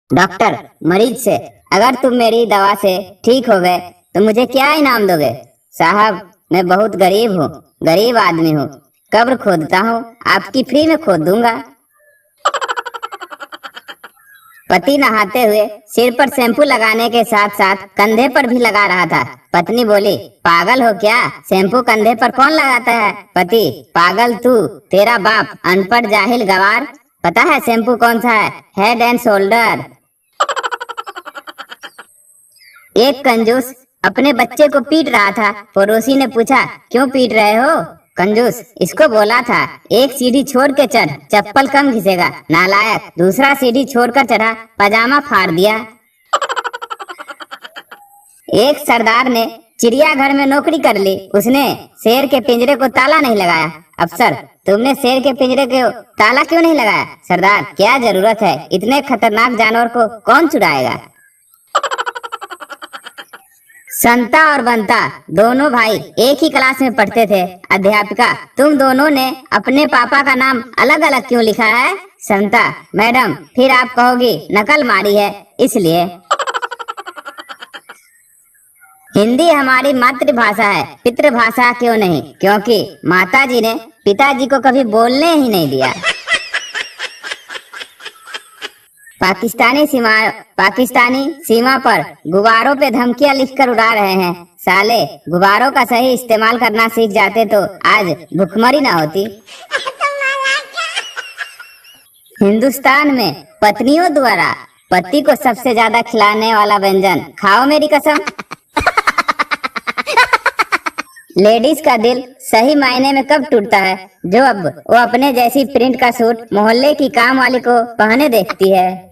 Doctor, मरीज से अगर तुम मेरी दवा से ठीक हो गए तो मुझे क्या इनाम दोगे? साहब, मैं बहुत गरीब हूँ, गरीब आदमी हूँ, कब्र खोदता हूँ, आपकी फ्री में खोद दूंगा। पति नहाते हुए सिर पर शैम्पू लगाने के साथ साथ कंधे पर भी लगा रहा था। पत्नी बोली, पागल हो क्या? शैम्पू कंधे पर कौन लगाता है? पति, पागल तू, तेरा बाप, अनपढ़ जाहिल गवार। पता है शैम्पू कौन सा है? Head and shoulder. एक कंजूस अपने बच्चे को पीट रहा था। पड़ोसी ने पूछा, क्यों पीट रहे हो? कंजूस, इसको बोला था एक सीढ़ी छोड़ के चढ़, चप्पल कम घिसेगा। नालायक, दूसरा सीढ़ी छोड़कर चढ़ा, पजामा फाड़ दिया। एक सरदार ने चिड़ियाघर में नौकरी कर ली। उसने शेर के पिंजरे को ताला नहीं लगाया। अफसर, तुमने शेर के पिंजरे को ताला क्यों नहीं लगाया? सरदार, क्या जरूरत है, इतने खतरनाक जानवर को कौन छुड़ाएगा? संता और बंता दोनों भाई एक ही क्लास में पढ़ते थे। अध्यापिका, तुम दोनों ने अपने पापा का नाम अलग अलग क्यों लिखा है? संता, मैडम, फिर आप कहोगी नकल मारी है, इसलिए। हिंदी हमारी मातृभाषा है, पितृभाषा क्यों नहीं? क्योंकि माताजी ने पिताजी को कभी बोलने ही नहीं दिया। पाकिस्तानी सीमा पर गुब्बारों पे धमकियां लिखकर उड़ा रहे हैं। साले, गुब्बारों का सही इस्तेमाल करना सीख जाते तो आज भुखमरी ना होती। हिंदुस्तान में पत्नियों द्वारा पति को सबसे ज्यादा खिलाने वाला व्यंजन, खाओ मेरी कसम। लेडीज का दिल सही मायने में कब टूटता है? जो अब वो अपने जैसी प्रिंट का सूट मोहल्ले की काम वाली को पहने देखती है।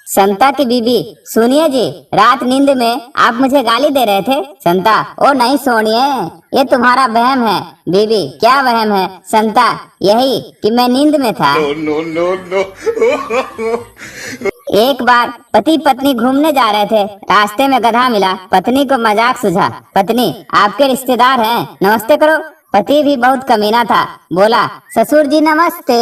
संता की बीबी, सुनिए जी, रात नींद में आप मुझे गाली दे रहे थे। संता, ओ नहीं सोनिए, ये तुम्हारा वहम है। बीबी, क्या वहम है? संता, यही कि मैं नींद में था। No, no, no, no. एक बार पति पत्नी घूमने जा रहे थे। रास्ते में गधा मिला। पत्नी को मजाक सूझा, पत्नी, आपके रिश्तेदार हैं, नमस्ते करो। पति भी बहुत कमीना था, बोला, ससुर जी नमस्ते।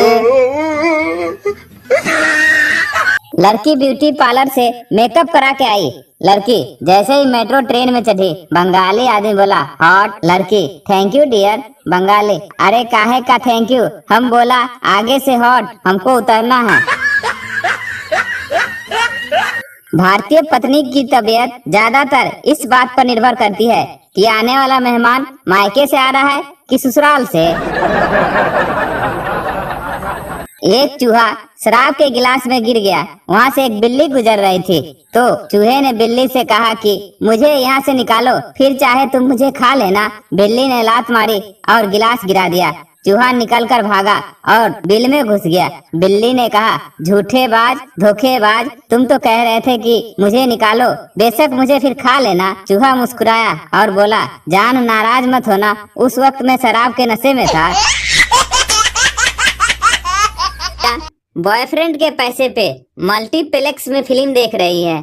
लड़की ब्यूटी पार्लर से मेकअप करा के आई। लड़की जैसे ही मेट्रो ट्रेन में चढ़ी, बंगाली आदमी बोला, हॉट। लड़की, थैंक यू डियर। बंगाली, अरे काहे का थैंक यू? हम बोला, आगे से हॉट, हमको उतरना है। भारतीय पत्नी की तबीयत ज्यादातर इस बात पर निर्भर करती है कि आने वाला मेहमान मायके से आ रहा है कि ससुराल से। एक चूहा शराब के गिलास में गिर गया। वहाँ से एक बिल्ली गुजर रही थी, तो चूहे ने बिल्ली से कहा कि मुझे यहाँ से निकालो, फिर चाहे तुम मुझे खा लेना। बिल्ली ने लात मारी और गिलास गिरा दिया। चूहा निकलकर भागा और बिल में घुस गया। बिल्ली ने कहा, झूठेबाज, धोखेबाज, तुम तो कह रहे थे कि मुझे निकालो, बेशक मुझे फिर खा लेना। चूहा मुस्कुराया और बोला, जान नाराज मत होना, उस वक्त मैं शराब के नशे में था। बॉयफ्रेंड के पैसे पे मल्टीप्लेक्स में फिल्म देख रही है,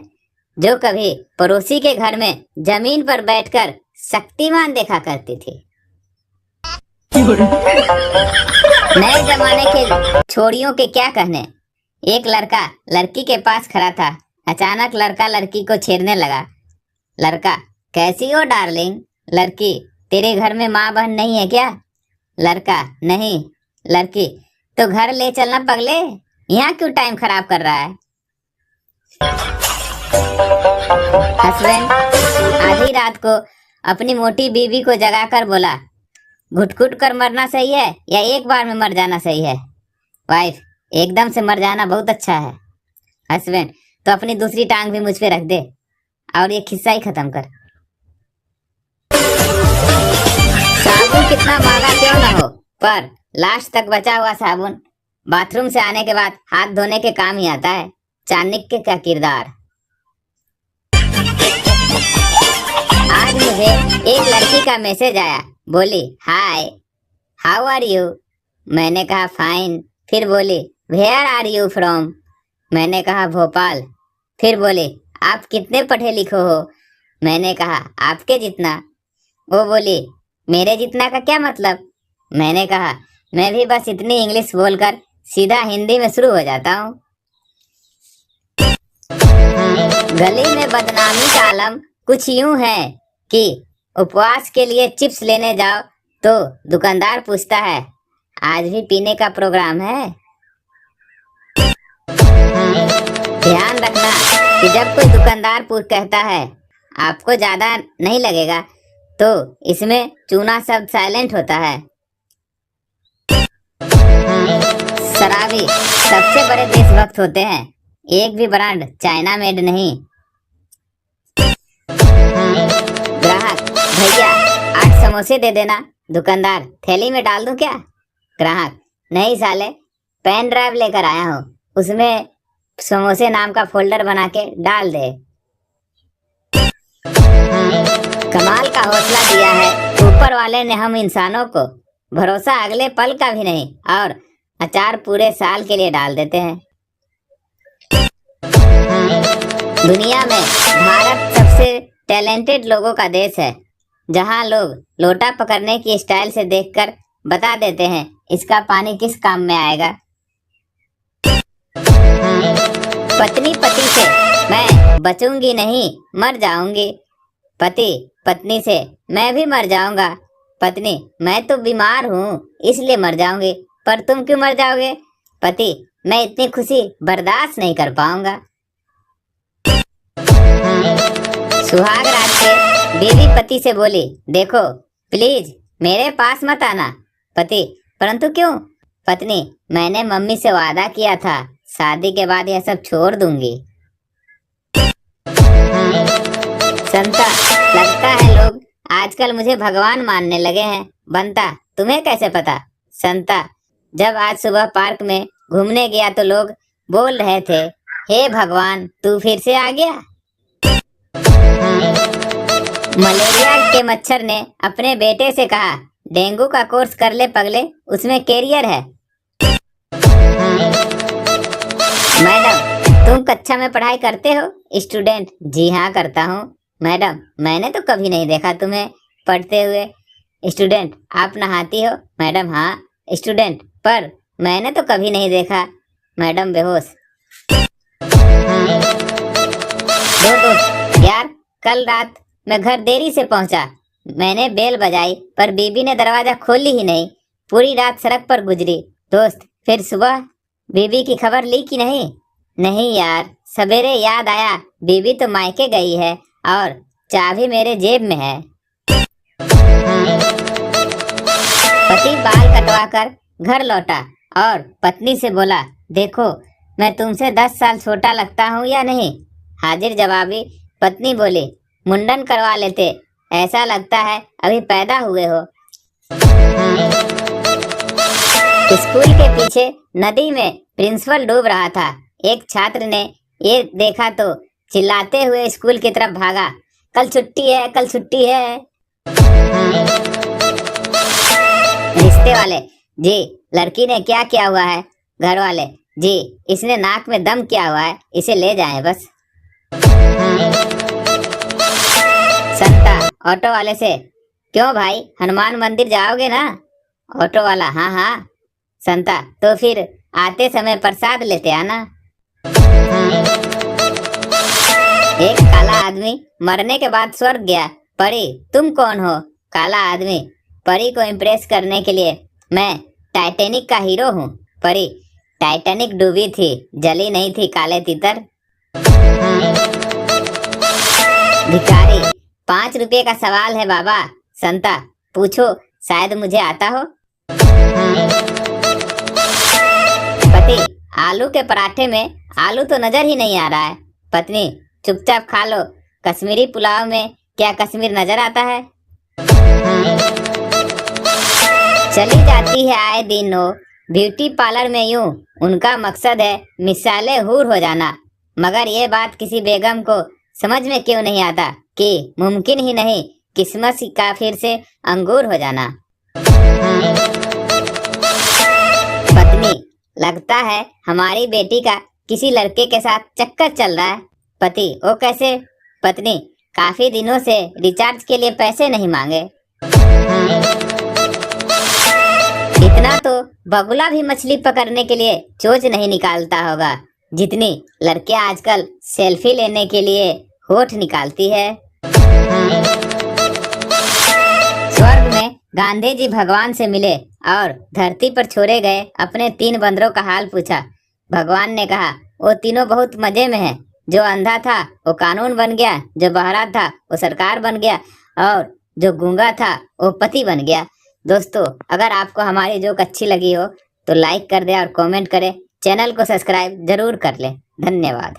जो कभी पड़ोसी के घर में जमीन पर बैठकर शक्तिमान देखा करती थी। नए जमाने के छोरियों के क्या कहने। एक लड़का लड़की के पास खड़ा था। अचानक लड़का लड़की को छेड़ने लगा। लड़का, कैसी हो डार्लिंग? लड़की, तेरे घर में माँ बहन नहीं है क्या? लड़का, नहीं। लड़की, तो घर ले चलना पगले, यहाँ क्यों टाइम खराब कर रहा है? हस्बैंड आधी रात को अपनी मोटी बीवी को जगाकर बोला, घुट घुट कर मरना सही है या एक बार में मर जाना सही है? वाइफ, एकदम से मर जाना बहुत अच्छा है। हस्बैंड, तो अपनी दूसरी टांग भी मुझ पे रख दे और ये खिस्सा ही खत्म कर। साबुन कितना महंगा क्यों ना हो, पर लास्ट तक बचा हुआ साबुन बाथरूम से आने के बाद हाथ धोने के काम ही आता है। चाणक्य का किरदार। आज मुझे एक लड़की का मैसेज आया। बोली, हाय, हाउ आर यू? मैंने कहा फाइन। फिर बोली, वेयर आर यू फ्रॉम? मैंने कहा भोपाल। फिर बोली, आप कितने पढ़े लिखे हो? मैंने कहा आपके जितना। वो बोली, मेरे जितना का क्या मतलब? मैंने कहा मैं भी बस इतनी इंग्लिश बोलकर सीधा हिंदी में शुरू हो जाता हूँ। गली में बदनामी का आलम कुछ यूं है कि उपवास के लिए चिप्स लेने जाओ तो दुकानदार पूछता है, आज भी पीने का प्रोग्राम है? ध्यान रखना कि जब कोई दुकानदार कहता है आपको ज्यादा नहीं लगेगा, तो इसमें चूना शब्द साइलेंट होता है। शराबी सबसे बड़े देशभक्त होते हैं, एक भी ब्रांड चाइना मेड नहीं। ग्राहक, भैया 8 समोसे दे देना। दुकानदार, थैली में डाल दूं क्या? ग्राहक, नहीं साले, पेन ड्राइव लेकर आया हूँ, उसमें समोसे नाम का फोल्डर बना के डाल दे। कमाल का हौसला दिया है ऊपर वाले ने हम इंसानों को, भरोसा अगले पल का भी नहीं, और अचार पूरे साल के लिए डाल देते हैं। दुनिया में भारत सबसे टैलेंटेड लोगों का देश है, जहां लोग लोटा पकड़ने की स्टाइल से देखकर बता देते हैं इसका पानी किस काम में आएगा। पत्नी पति से, मैं बचूंगी नहीं, मर जाऊंगी। पति पत्नी से, मैं भी मर जाऊंगा। पत्नी, मैं तो बीमार हूँ इसलिए मर जाऊंगी, पर तुम क्यों मर जाओगे? पति, मैं इतनी खुशी बर्दाश्त नहीं कर पाऊंगा। सुहाग रात के बीवी पति से बोली, देखो प्लीज मेरे पास मत आना। पति, परंतु क्यों? पत्नी, मैंने मम्मी से वादा किया था शादी के बाद यह सब छोड़ दूंगी। संता, लगता है लोग आजकल मुझे भगवान मानने लगे हैं। बनता, तुम्हें कैसे पता? संता, जब आज सुबह पार्क में घूमने गया तो लोग बोल रहे थे, हे भगवान तू फिर से आ गया। मलेरिया के मच्छर ने अपने बेटे से कहा, डेंगू का कोर्स कर ले पगले, उसमें कैरियर है। मैडम, तुम कक्षा में पढ़ाई करते हो? स्टूडेंट, जी हाँ करता हूँ। मैडम, मैंने तो कभी नहीं देखा तुम्हें पढ़ते हुए। स्टूडेंट, आप नहाती हो? मैडम, हाँ। स्टूडेंट, पर मैंने तो कभी नहीं देखा। मैडम बेहोश। दोस्त, यार कल रात मैं घर देरी से पहुंचा, मैंने बेल बजाई पर बीबी ने दरवाजा खोली ही नहीं, पूरी रात सड़क पर गुजरी। दोस्त, फिर सुबह बीबी की खबर ली कि नहीं? नहीं यार, सवेरे याद आया बीबी तो मायके गई है और चाबी मेरे जेब में है। पति बाल कटवाकर घर लौटा और पत्नी से बोला, देखो मैं तुमसे 10 साल छोटा लगता हूँ या नहीं? हाजिर जवाबी पत्नी बोली, मुंडन करवा लेते, ऐसा लगता है अभी पैदा हुए हो। स्कूल के पीछे नदी में प्रिंसिपल डूब रहा था। एक छात्र ने ये देखा तो चिल्लाते हुए स्कूल की तरफ भागा, कल छुट्टी है, कल छुट्टी है। रिश्ते वाले, जी लड़की ने क्या किया हुआ है? घर वाले, जी इसने नाक में दम किया हुआ है, इसे ले जाएं बस। संता ऑटो वाले से, क्यों भाई हनुमान मंदिर जाओगे ना? ऑटो वाला, हाँ हाँ। संता, तो फिर आते समय प्रसाद लेते आना। एक काला आदमी मरने के बाद स्वर्ग गया। परी, तुम कौन हो? काला आदमी, परी को इम्प्रेस करने के लिए मैं टाइटैनिक का हीरो हूँ। परी, टाइटैनिक डूबी थी, जली नहीं थी काले तीतर। भिखारी, 5 रुपये का सवाल है बाबा। संता, पूछो, शायद मुझे आता हो। पति, आलू के पराठे में आलू तो नजर ही नहीं आ रहा है। पत्नी, चुपचाप खा लो, कश्मीरी पुलाव में क्या कश्मीर नजर आता है? चली जाती है आए दिन वो ब्यूटी पार्लर में, यूं उनका मकसद है मिसाले हूर हो जाना, मगर ये बात किसी बेगम को समझ में क्यों नहीं आता कि मुमकिन ही नहीं किस्मत का फिर से अंगूर हो जाना। पत्नी, लगता है हमारी बेटी का किसी लड़के के साथ चक्कर चल रहा है। पति, वो कैसे? पत्नी, काफी दिनों से रिचार्ज के लिए पैसे नहीं मांगे। इतना तो बगुला भी मछली पकड़ने के लिए चोंच नहीं निकालता होगा, जितनी लड़कियां आजकल सेल्फी लेने के लिए होठ निकालती है। स्वर्ग में गांधी जी भगवान से मिले और धरती पर छोड़े गए अपने 3 बंदरों का हाल पूछा। भगवान ने कहा, वो तीनों बहुत मजे में हैं। जो अंधा था वो कानून बन गया, जो बहरा था वो सरकार बन गया, और जो गूंगा था वो पति बन गया। दोस्तों, अगर आपको हमारी जोक अच्छी लगी हो तो लाइक कर दे और कमेंट करें। चैनल को सब्सक्राइब जरूर कर ले। धन्यवाद।